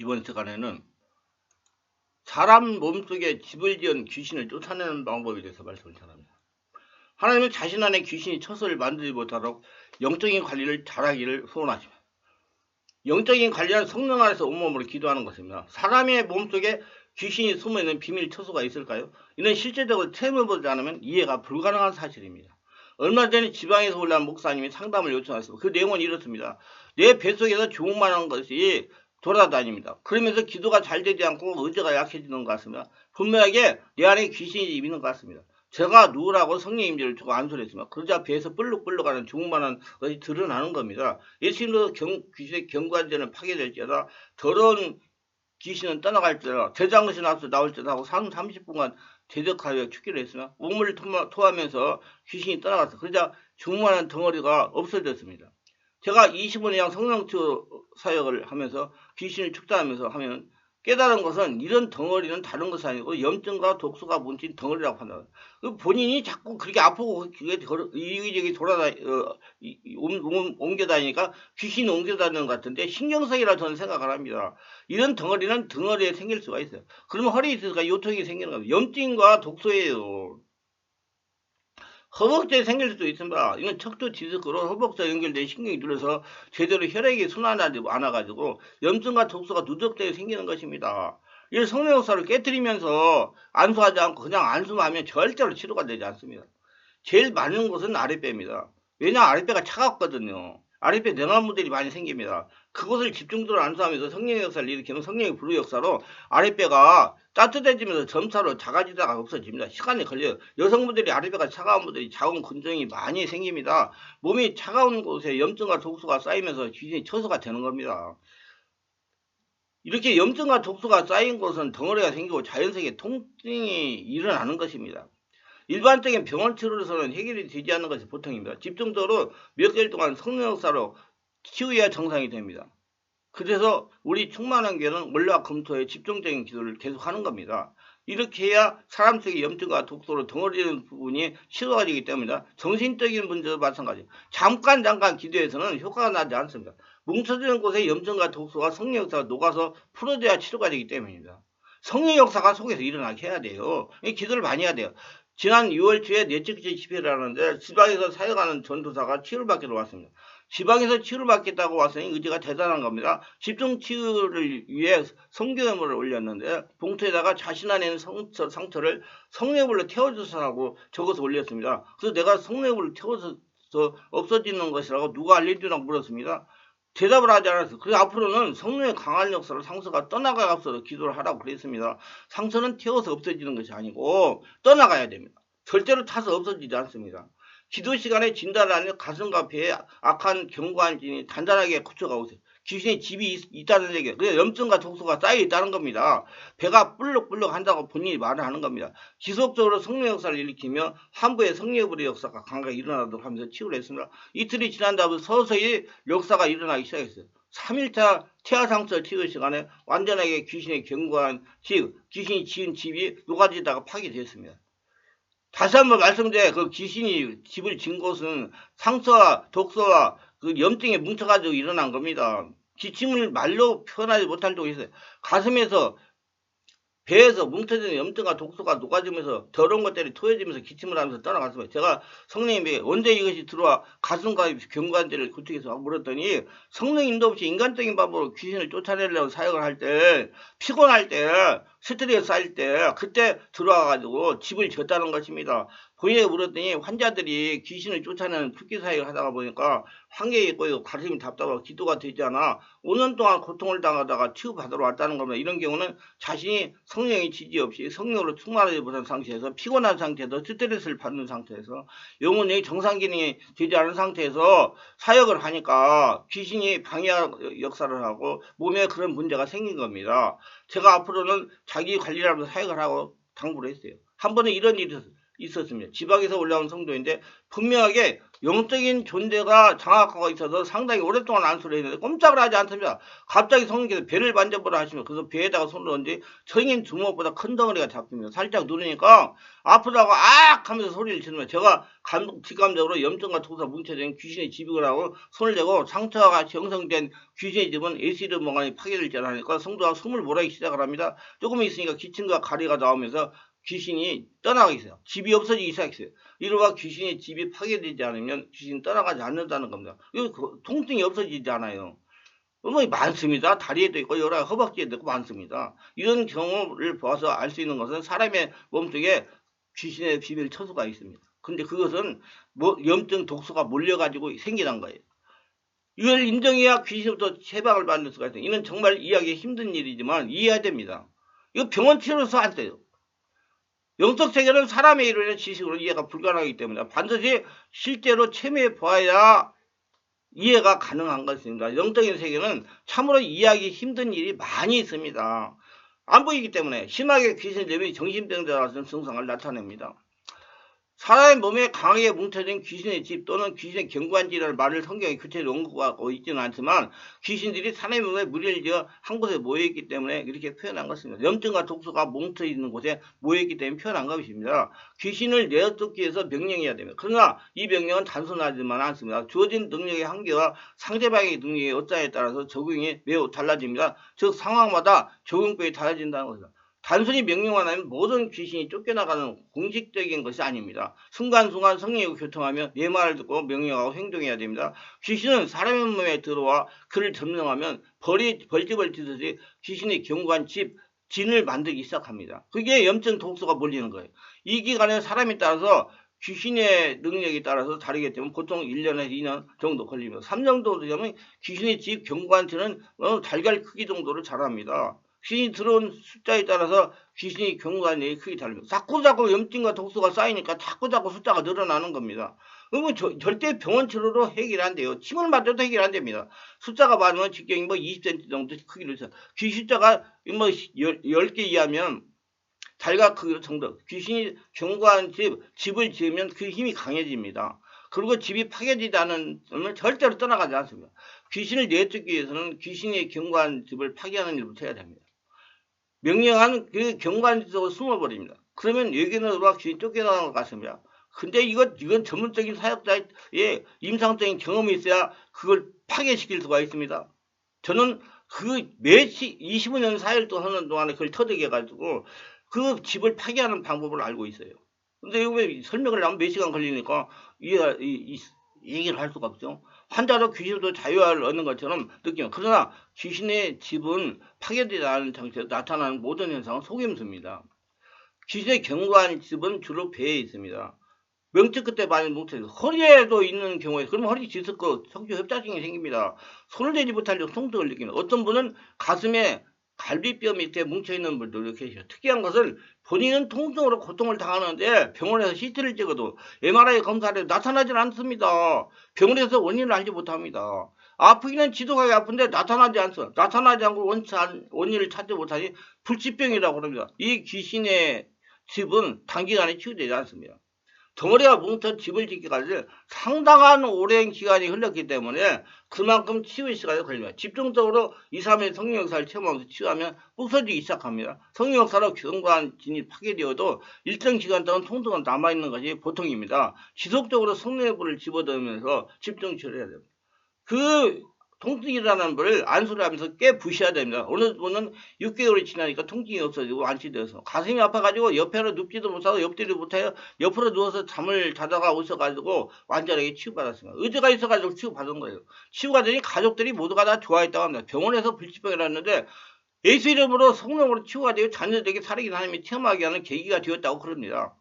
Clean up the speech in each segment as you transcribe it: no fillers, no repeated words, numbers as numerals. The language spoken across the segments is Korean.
이번 시간에는 사람 몸속에 집을 지은 귀신을 쫓아내는 방법에 대해서 말씀을 전합니다. 하나님은 자신 안에 귀신이 처소를 만들지 못하도록 영적인 관리를 잘하기를 소원하십니다. 영적인 관리는 성령 안에서 온몸으로 기도하는 것입니다. 사람의 몸속에 귀신이 숨어있는 비밀 처소가 있을까요? 이는 실제적으로 체험해보지 않으면 이해가 불가능한 사실입니다. 얼마 전에 지방에서 올라온 목사님이 상담을 요청했습니다. 그 내용은 이렇습니다. 내 뱃속에서 조그만한 것이 돌아다닙니다. 그러면서 기도가 잘 되지 않고 의지가 약해지는 것 같습니다. 분명하게 내 안에 귀신이 있는 것 같습니다. 제가 누구라고 성령 임재를 주고 안수를 했습니다. 그러자 배에서 뿔룩뿔룩하는 조그만한 것이 드러나는 겁니다. 예수님도 귀신의 경관전을 파괴될지어다 더러운 귀신은 떠나갈지어다 대장것이 나올지어다 하고 30분간 대적하여 죽기로 했으며 우물을 토하면서 귀신이 떠나갔어. 그러자 조그만한 덩어리가 없어졌습니다. 제가 25년 성령치유 사역을 하면서 귀신을 축사하면서 하면 깨달은 것은 이런 덩어리는 다른 것이 아니고 염증과 독소가 뭉친 덩어리라고 판단합니다. 본인이 자꾸 그렇게 아프고 이기저기 옮겨다니니까 귀신이 옮겨다니는 것 같은데 신경성이라 저는 생각을 합니다. 이런 덩어리는 덩어리에 생길 수가 있어요. 그러면 허리에 있으니까 요통이 생기는 겁니다. 염증과 독소예요. 허벅지에 생길 수도 있습니다. 이건 척추 디스크로 허벅지와 연결된 신경이 눌려서 제대로 혈액이 순환하지 않아가지고 염증과 독소가 누적되어 생기는 것입니다. 이 성령 역사를 깨뜨리면서 안수하지 않고 그냥 안수만 하면 절대로 치료가 되지 않습니다. 제일 많은 곳은 아랫배입니다. 왜냐 아랫배가 차갑거든요. 아랫배 냉암물들이 많이 생깁니다. 그것을 집중적으로 안수하면서 성령의 역사를 일으키는 성령의 불의 역사로 아랫배가 따뜻해지면서 점차로 작아지다가 없어집니다. 시간이 걸려요. 여성분들이 아랫배가 차가운 분들이 자궁 근종이 많이 생깁니다. 몸이 차가운 곳에 염증과 독소가 쌓이면서 귀신이 처소가 되는 겁니다. 이렇게 염증과 독소가 쌓인 곳은 덩어리가 생기고 자연스럽게 통증이 일어나는 것입니다. 일반적인 병원 치료로서는 해결이 되지 않는 것이 보통입니다. 집중적으로 몇 개월 동안 성령 역사로 치유해야 정상이 됩니다. 그래서 우리 충만한 교회는 월화 금토에 집중적인 기도를 계속하는 겁니다. 이렇게 해야 사람 속의 염증과 독소로 덩어리는 부분이 치료가 되기 때문이다. 정신적인 문제도 마찬가지입니다. 잠깐 기도해서는 효과가 나지 않습니다. 뭉쳐지는 곳에 염증과 독소와 성령 역사가 녹아서 풀어져야 치료가 되기 때문입니다. 성령 역사가 속에서 일어나게 해야 돼요. 기도를 많이 해야 돼요. 지난 6월 초에 넷째 집회를 하는데 지방에서 사역하는 전도사가 치유를 받기로 왔습니다. 지방에서 치유를 받겠다고 왔으니 의지가 대단한 겁니다. 집중 치유를 위해 성교회물을 올렸는데 봉투에다가 자신 안에 있는 상처를 성령불로 태워주서라고 적어서 올렸습니다. 그래서 내가 성령불로 태워서 없어지는 것이라고 누가 알려주라고 물었습니다. 대답을 하지 않았어요. 그래서 앞으로는 성령의 강한 역사로 상처가 떠나가야 앞서서 기도를 하라고 그랬습니다. 상처는 태워서 없어지는 것이 아니고 떠나가야 됩니다. 절대로 타서 없어지지 않습니다. 기도 시간에 진단을 하는 가슴과 배에 악한 경관진이 단단하게 굳혀가고 있어요. 귀신의 집이 있다는 얘기예요. 그래서 염증과 독소가 쌓여 있다는 겁니다. 배가 불룩불룩 한다고 본인이 말을 하는 겁니다. 지속적으로 성령 역사를 일으키며 환부의 성령의 불의 역사가 강하게 일어나도록 하면서 치유를 했습니다. 이틀이 지난 다음에 서서히 역사가 일어나기 시작했어요. 3일차 태아상처 치유 시간에 완전하게 귀신의 견고한 귀신이 지은 집이 녹아지다가 파괴되었습니다. 다시 한번 말씀드려요. 그 귀신이 집을 진 곳은 상처와 독소와 그 염증에 뭉쳐가지고 일어난 겁니다. 기침을 말로 표현하지 못할 정도 있어요. 가슴에서 배에서 뭉쳐진 염증과 독소가 녹아지면서 더러운 것들이 토해지면서 기침을 하면서 떠나갔습니다. 제가 성령님에게 언제 이것이 들어와 가슴과 경관들을 구축해서 물었더니 성령 인도 없이 인간적인 방법으로 귀신을 쫓아내려고 사역을 할 때 피곤할 때 스트레스 쌓일 때 그때 들어와가지고 집을 졌다는 것입니다. 본인에게 물었더니 환자들이 귀신을 쫓아내는 특기 사역을 하다가 보니까 환경에 있고 가슴이 답답하고 기도가 되지 않아 5년 동안 고통을 당하다가 치유받으러 왔다는 겁니다. 이런 경우는 자신이 성령의 지지 없이 성령으로 충만하지 못한 상태에서 피곤한 상태에서 스트레스를 받는 상태에서 영혼이 정상 기능이 되지 않은 상태에서 사역을 하니까 귀신이 방해 역사를 하고 몸에 그런 문제가 생긴 겁니다. 제가 앞으로는 자기 관리를 하면서 사역을 하고 당부를 했어요. 한 번은 이런 일이 있었어요. 있었습니다. 지방에서 올라온 성도인데 분명하게 영적인 존재가 장악하고 있어서 상당히 오랫동안 안수를 했는데 꼼짝을 하지 않습니다. 갑자기 성령께서 배를 만져보라 하시면 그래서 배에다가 손을 얹지 성인 주먹보다 큰 덩어리가 잡힙니다. 살짝 누르니까 아프다고 악 하면서 소리를 지르면 제가 직감적으로 염증과 독사 뭉쳐진 귀신의 집이라고 손을 대고 상처가 같이 형성된 귀신의 집은 에시드 몽환이 파괴될 줄 아니까 성도가 숨을 몰아기 시작을 합니다. 조금 있으니까 기침과 가래가 나오면서 귀신이 떠나가기 있어요. 집이 없어지기 시작했어요. 이러다 귀신의 집이 파괴되지 않으면 귀신이 떠나가지 않는다는 겁니다. 이거 통증이 없어지지 않아요. 뭐 많습니다. 다리에도 있고 여러 허벅지에도 있고 많습니다. 이런 경험을 보아서 알 수 있는 것은 사람의 몸속에 귀신의 비밀 처수가 있습니다. 근데 그것은 염증 독소가 몰려가지고 생겨난 거예요. 이걸 인정해야 귀신부터 체박을 받을 수가 있어요. 이는 정말 이해하기 힘든 일이지만 이해해야 됩니다. 이거 병원 치료로서 안 돼요. 영적 세계는 사람의 이론의 지식으로 이해가 불가능하기 때문에 반드시 실제로 체험해 보아야 이해가 가능한 것입니다. 영적인 세계는 참으로 이해하기 힘든 일이 많이 있습니다. 안 보이기 때문에 심하게 귀신이 되면 정신병자 같은 증상을 나타냅니다. 사람의 몸에 강하게 뭉쳐진 귀신의 집 또는 귀신의 경관지라는 말을 성경에 구체적으로 언급하고 있지는 않지만 귀신들이 사람의 몸에 무리를 지어 한 곳에 모여있기 때문에 이렇게 표현한 것입니다. 염증과 독소가 뭉쳐있는 곳에 모여있기 때문에 표현한 것입니다. 귀신을 내어쫓기 위해서 명령해야 됩니다. 그러나 이 명령은 단순하지만 않습니다. 주어진 능력의 한계와 상대방의 능력의 어짜에 따라서 적용이 매우 달라집니다. 즉 상황마다 적용법이 달라진다는 것입니다. 단순히 명령만 하면 모든 귀신이 쫓겨나가는 공식적인 것이 아닙니다. 순간순간 성령과 교통하며 내 말을 듣고 명령하고 행동해야 됩니다. 귀신은 사람의 몸에 들어와 그를 점령하면 벌집을 찢듯이 귀신의 견고한 진을 만들기 시작합니다. 그게 염증 독소가 몰리는 거예요. 이 기간에 사람에 따라서 귀신의 능력에 따라서 다르기 때문에 보통 1년에서 2년 정도 걸립니다. 3년 정도 되면 귀신의 집 견고한 진은 달걀 크기 정도를 자랍니다. 귀신이 들어온 숫자에 따라서 귀신이 경과한 얘기 크게 다릅니다. 자꾸자꾸 염증과 독소가 쌓이니까 자꾸자꾸 숫자가 늘어나는 겁니다. 그러면 절대 병원 치료로 해결 안 돼요. 침을 맞아도 해결 안 됩니다. 숫자가 많으면 직경이 20cm 정도 크기로 있어요. 귀신 숫자가 10개 이하면 달걀 크기 정도. 귀신이 경과한 집을 지으면 그 힘이 강해집니다. 그리고 집이 파괴되지 않으면 절대로 떠나가지 않습니다. 귀신을 내쫓기 위해서는 귀신의 경과한 집을 파괴하는 일부터 해야 됩니다. 명령한 그 경관 속으로 숨어버립니다. 그러면 여기는 귀신이 쫓겨나는 것 같습니다. 근데 이건 전문적인 사역자의 임상적인 경험이 있어야 그걸 파괴시킬 수가 있습니다. 저는 그 25년 사역을 또 하는 동안에 그걸 터득해가지고 그 집을 파괴하는 방법을 알고 있어요. 근데 이거 설명을 하면 몇 시간 걸리니까 얘기를 할 수가 없죠. 환자도 귀신도 자유를 얻는 것처럼 느끼면 그러나 귀신의 집은 파괴되지 않은 상태에서 나타나는 모든 현상은 속임수입니다. 귀신의 견고한 집은 주로 배에 있습니다. 명치 끝에 많이 뭉쳐있어요. 허리에도 있는 경우에 그러면 허리 디스크, 척추 협착증이 생깁니다. 손을 대지 못할 때 통증을 느낍니다. 어떤 분은 가슴에 갈비뼈 밑에 뭉쳐있는 분들도 계셔요. 특이한 것은 본인은 통증으로 고통을 당하는데 병원에서 CT를 찍어도 MRI 검사를 해도 나타나질 않습니다. 병원에서 원인을 알지 못합니다. 아프기는 지독하게 아픈데 나타나지 않습니다. 나타나지 않고 원인을 찾지 못하니 불치병이라고 합니다. 이 귀신의 집은 단기간에 치유되지 않습니다. 덩어리가 뭉쳐 집을 짓기까지 상당한 오랜 기간이 흘렀기 때문에 그만큼 치유 시간이 걸립니다. 집중적으로 2, 3일 성령 역사를 체험하면서 치유하면 부서지기 시작합니다. 성령 역사로 견고한 진이 파괴되어도 일정 기간 동안 통증은 남아있는 것이 보통입니다. 지속적으로 성령의 불을 집어넣으면서 집중 치료를 해야 됩니다. 그 통증이라는 걸 안수를 하면서 꽤 부셔야 됩니다. 어느 분은 6개월이 지나니까 통증이 없어지고 완치돼서 가슴이 아파가지고 옆에로 눕지도 못하고 옆뒤도 못해요. 옆으로 누워서 잠을 자다가 오셔가지고 완전하게 치유받았습니다. 의지가 있어가지고 치유받은 거예요. 치유가 되니 가족들이 모두가 다 좋아했다고 합니다. 병원에서 불치병이라는데 예수 이름으로 성령으로 치유가 되어 자녀들에게 살아계신 하나님이 체험하게 하는 계기가 되었다고 그럽니다.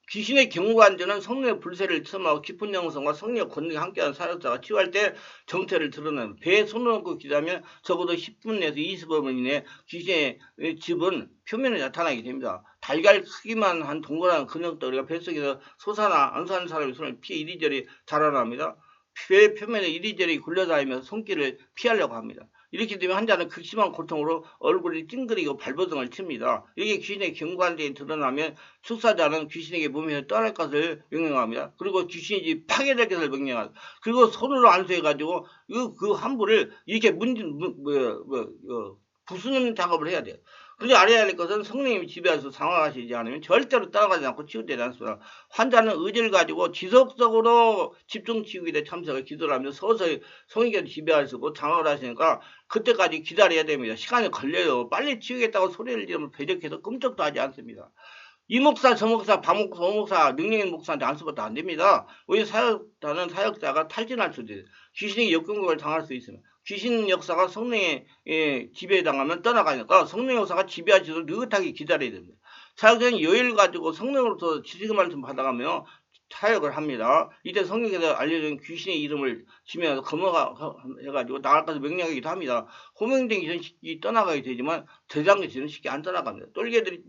귀신의 견고한 자는 성령의 불세를 체험하고 깊은 영성과 성령의 권능이 함께하는 사역자가 치유할 때 정체를 드러냅니다. 배에 손을 얹고 기도하면 적어도 10분 내에서 25분 이내 귀신의 집은 표면에 나타나게 됩니다. 달걀 크기만 한 동그란 근육덩어리가 뱃속에서 솟아나 안 사는 사람의 손을 피해 이리저리 자라납니다. 배 표면에 이리저리 굴러다니면서 손길을 피하려고 합니다. 이렇게 되면 환자는 극심한 고통으로 얼굴이 찡그리고 발버둥을 칩니다. 이게 귀신의 경관대에 드러나면 축사자는 귀신에게 몸에서 떠날 것을 명령합니다. 그리고 귀신이 파괴될 것을 명령합니다. 그리고 손으로 안수해가지고 그 환부를 이렇게 부수는 작업을 해야 돼요. 그런데 알아야 할 것은 성령님이 지배해서 상황하시지 않으면 절대로 따라가지 않고 치유되지 않습니다. 환자는 의지를 가지고 지속적으로 집중치유기대 참석을 기도를 하면서 서서히 성령께서 지배하시고 장악을 하시니까 그때까지 기다려야 됩니다. 시간이 걸려요. 빨리 치우겠다고 소리를 지르면 배적해서 끔찍도 하지 않습니다. 이 목사, 저 목사, 박 목사, 오 목사, 능력 있는 목사한테 안 써봐도 안 됩니다. 왜 사역자는 사역자가 탈진할 수도 있어요. 귀신이 역경극을 당할 수 있습니다. 귀신 역사가 성령의 지배에 당하면 떠나가니까 성령 역사가 지배하지도 느긋하게 기다려야 됩니다. 사역자는 여유를 가지고 성령으로부터 지식의 말씀 받아가며 사역을 합니다. 이때 성령께서 알려준 귀신의 이름을 지면서 검어해가지고 나갈 것을 명령하기도 합니다. 호명된 귀신이 떠나가게 되지만 대장 귀신은 쉽게 안 떠나갑니다. 똘개들이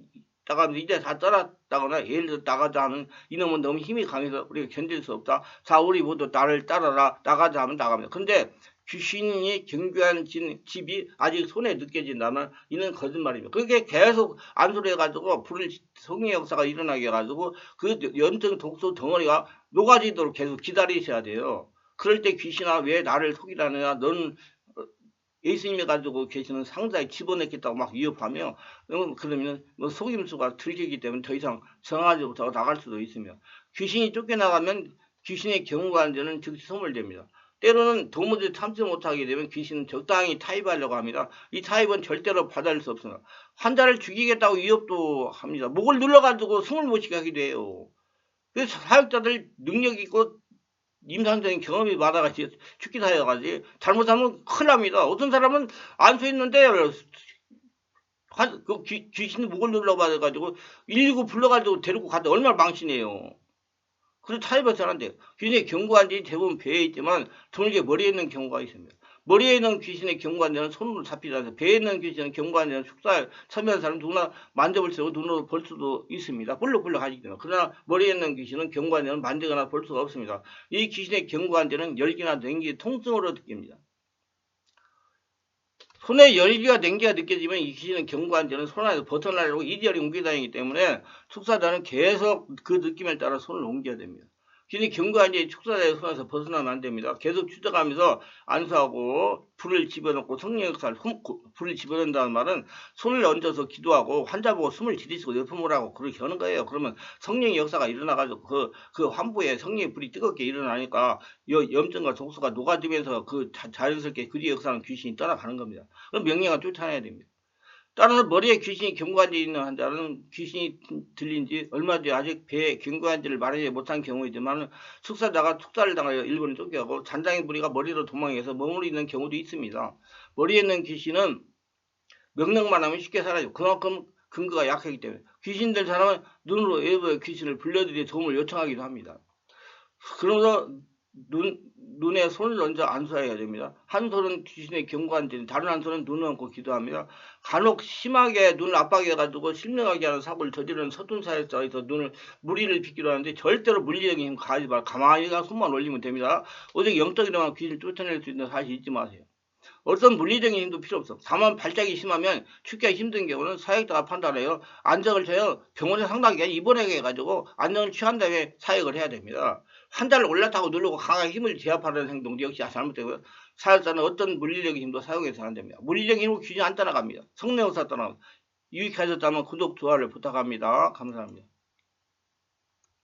나가면서 이제 다 떠났다거나 예를 들어 나가자 하면 이놈은 너무 힘이 강해서 우리가 견딜 수 없다. 자, 우리 모두 나를 따라라. 나가자 하면 나갑니다. 근데 귀신이 경계한 집이 아직 손에 느껴진다면 이는 거짓말입니다. 그게 계속 안수를 해가지고 성의 역사가 일어나게 해가지고 그 염증 독소 덩어리가 녹아지도록 계속 기다리셔야 돼요. 그럴 때 귀신아 왜 나를 속이라느냐 너는 예수님이 가지고 계시는 상자에 집어넣겠다고 막 위협하며 그러면 속임수가 들리기 때문에 더 이상 정하지 못하고 나갈 수도 있으며 귀신이 쫓겨나가면 귀신의 경고한자는 즉시 소멸됩니다. 때로는 도무지 참지 못하게 되면 귀신은 적당히 타입하려고 합니다. 이 타입은 절대로 받아들일 수 없습니다. 환자를 죽이겠다고 위협도 합니다. 목을 눌러가지고 숨을 못 쉬게 하기도 해요. 그래서 사역자들 능력 있고 임상적인 경험이 많아가지고 죽기 사여가지 잘못하면 큰일 납니다. 어떤 사람은 안수했는데 귀신 목을 눌러봐가지고 119 불러가지고 데리고 갔다 얼마나 망신해요. 그래서 타협해서 안 돼요. 귀신의 경고한지 대부분 배에 있지만 드물게 머리에 있는 경우가 있습니다. 머리에 있는 귀신의 경고한자는 손으로 잡히지 않아요. 배에 있는 귀신의 경고한자는 축사에 참여한 사람 누구나 만져볼 수 있고 눈으로 볼 수도 있습니다. 볼록볼록 하기 때문에. 그러나 머리에 있는 귀신은 경고한자는 만지거나 볼 수가 없습니다. 이 귀신의 경고한자는 열기나 냉기, 통증으로 느낍니다. 손에 열기가 냉기가 느껴지면 이 귀신은 경고한자는 손 안에서 벗어나려고 이리저리 옮겨다니기 때문에 축사자는 계속 그 느낌에 따라 손을 옮겨야 됩니다. 귀신이 경고한자의 축사자의 손에서 벗어나면 안 됩니다. 계속 추적하면서 안수하고 불을 집어넣고 성령 역사를 불을 집어넣는다는 말은 손을 얹어서 기도하고 환자 보고 숨을 들이쉬고 열품을 하고 그렇게 하는 거예요. 그러면 성령의 역사가 일어나가지고 그 환부에 성령의 불이 뜨겁게 일어나니까 염증과 독소가 녹아지면서 자연스럽게 그 뒤에 역사는 귀신이 떠나가는 겁니다. 그럼 명령을 쫓아내야 됩니다. 따라서 머리에 귀신이 경고한 지 있는 환자는 귀신이 들린 지 얼마 뒤에 아직 배에 경고한지를 말하지 못한 경우이지만 축사자가 축사를 당하여 일본에 쫓겨가고 잔장의 무리가 머리로 도망해서 머무르는 경우도 있습니다. 머리에 있는 귀신은 명령만 하면 쉽게 사라지고 그만큼 근거가 약하기 때문에 귀신들 사람은 눈으로 외부의 귀신을 불러들이 도움을 요청하기도 합니다. 그러면서 눈에 손을 얹어 안수해야 됩니다. 한 손은 귀신의 경고한 지 다른 한 손은 눈을 얹고 기도합니다. 간혹 심하게 눈을 압박해가지고 실명하게 하는 사고를 저지르는 서툰 사역자에서 눈을 무리를 빗기로 하는데 절대로 물리적인 힘 가하지 말고 가만히 손만 올리면 됩니다. 오직 영적이라면 귀신을 쫓아낼 수 있는 사실 잊지 마세요. 어떤 물리적인 힘도 필요 없어. 다만 발작이 심하면 죽기가 힘든 경우는 사역자가 판단해요. 안정을 쳐요. 병원에 상당히 입원하게 해가지고 안정을 취한 다음에 사역을 해야 됩니다. 환자를 올라타고 누르고 강하게 힘을 제압하는 행동도 역시 잘못되고요. 사역자는 어떤 물리적인 힘도 사용해서 안 됩니다. 물리적인 힘으로 귀신이 안 떠나갑니다. 성령 역사 떠나갑니다. 유익하셨다면 구독, 좋아요를 부탁합니다. 감사합니다.